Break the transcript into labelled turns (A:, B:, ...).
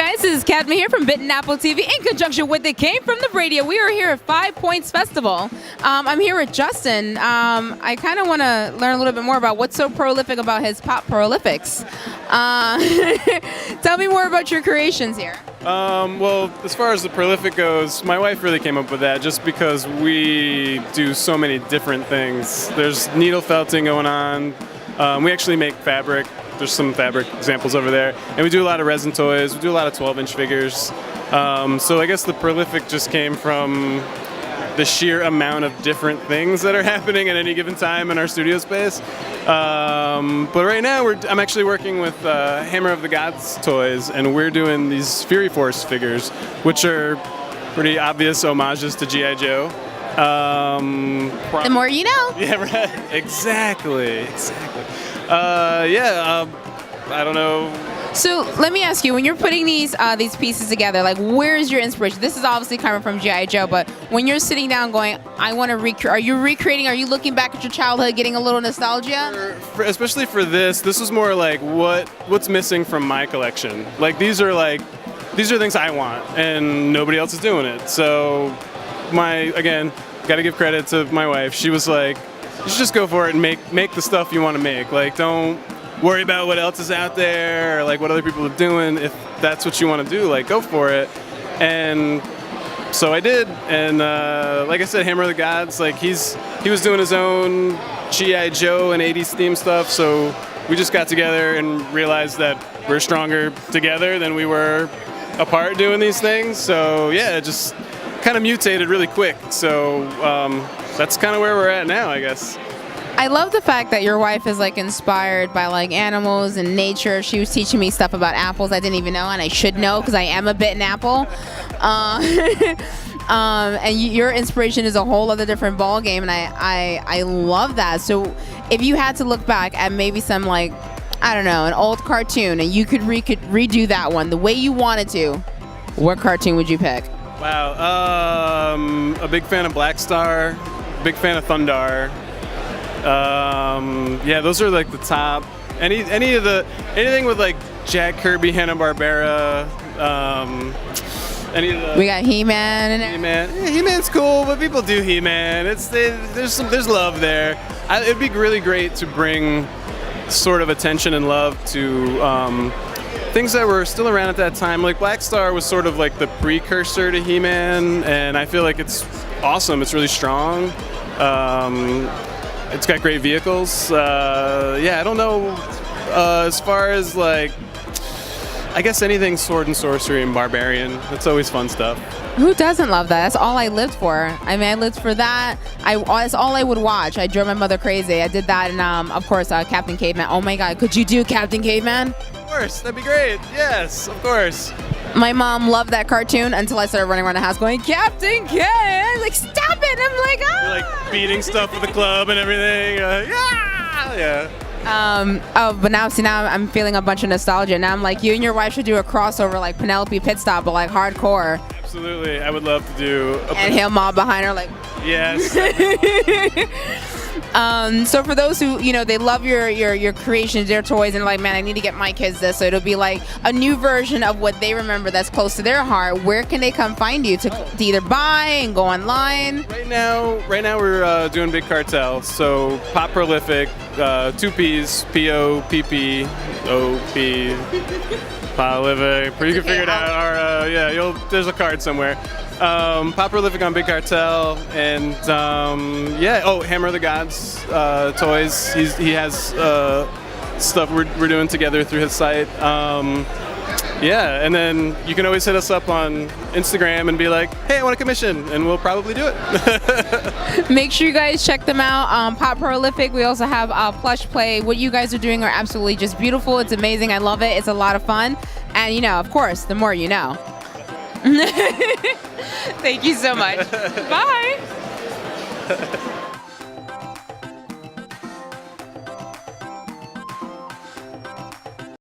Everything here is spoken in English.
A: guys, this is CADMA here from Bitten Apple TV in conjunction with It Came From The Radio. We are here at 5 Points Festival. I'm here with Justin. I kind of want to learn a little bit more about what's so prolific about his pop prolifics. Tell me more about your creations here.
B: Well, as far as the prolific goes, my wife really came up with that just because we do so many different things. There's needle felting going on. We actually make fabric. There's some fabric examples over there. And we do a lot of resin toys. We do a lot of 12-inch figures. So I guess the prolific just came from the sheer amount of different things that are happening at any given time in our studio space. But right now I'm actually working with Hammer of the Gods toys, and we're doing these Fury Force figures, which are pretty obvious homages to G.I. Joe.
A: The more you know.
B: Yeah, right. Exactly. I don't know.
A: So let me ask you, when you're putting these pieces together, like, where is your inspiration? This is obviously coming from G.I. Joe, but when you're sitting down going, I want to recreate, are you recreating, are you looking back at your childhood, getting a little nostalgia?
B: Especially for this was more like what's missing from my collection. Like, these are things I want, and nobody else is doing it. So again, got to give credit to my wife. She was like, you should just go for it and make the stuff you want to make. Like, don't worry about what else is out there or like what other people are doing. If that's what you want to do, like, go for it. And so I did. And like I said, Hammer of the Gods, like, he was doing his own G.I. Joe and 80s theme stuff. So we just got together and realized that we're stronger together than we were apart doing these things. So yeah, it just kind of mutated really quick. So that's kind of where we're at now, I guess.
A: I love the fact that your wife is like inspired by like animals and nature. She was teaching me stuff about apples I didn't even know, and I should know because I am a bitten apple. And your inspiration is a whole other different ball game, and I love that. So if you had to look back at maybe some, like, I don't know, an old cartoon, and you could redo that one the way you wanted to, what cartoon would you pick?
B: Wow, a big fan of Black Star, big fan of Thundar. Yeah, those are like the top. Anything with like Jack Kirby, Hanna-Barbera.
A: We got He-Man and
B: He-Man. Yeah, He-Man's cool, but people do He-Man. There's love there. It'd be really great to bring sort of attention and love to things that were still around at that time. Like Black Star was sort of like the precursor to He-Man, and I feel like it's awesome. It's really strong. It's got great vehicles. Yeah, I don't know. As far as, like, I guess anything sword and sorcery and barbarian. That's always fun stuff.
A: Who doesn't love that? That's all I lived for. I mean, I lived for that. That's all I would watch. I drove my mother crazy. I did that, and of course, Captain Caveman. Oh my God, could you do Captain Caveman?
B: Of course, that'd be great. Yes, of course.
A: My mom loved that cartoon until I started running around the house going, Captain K! I'm like, stop it! I'm like, ah!
B: You're like beating stuff at the club and everything. Yeah.
A: But now I'm feeling a bunch of nostalgia. Now I'm like, you and your wife should do a crossover like Penelope Pitstop, but like hardcore.
B: Absolutely, I would love to do.
A: And he'll mob behind her like.
B: Yes.
A: So for those who, they love your creations, their toys, and like, man, I need to get my kids this. So it'll be like a new version of what they remember that's close to their heart. Where can they come find you to either buy and go online?
B: Right now we're doing Big Cartel. So Pop Prolific, 2 P's, P-O-P-P-O-P. Prolific. You can figure it out. There's a card somewhere. Pop Prolific on Big Cartel, and Hammer of the Gods toys. He has stuff we're doing together through his site. And then you can always hit us up on Instagram and be like, hey, I want a commission, and we'll probably do it.
A: Make sure you guys check them out. Pop Prolific. We also have Plush Play. What you guys are doing are absolutely just beautiful. It's amazing. I love it. It's a lot of fun. And, of course, the more you know. Thank you so much. Bye.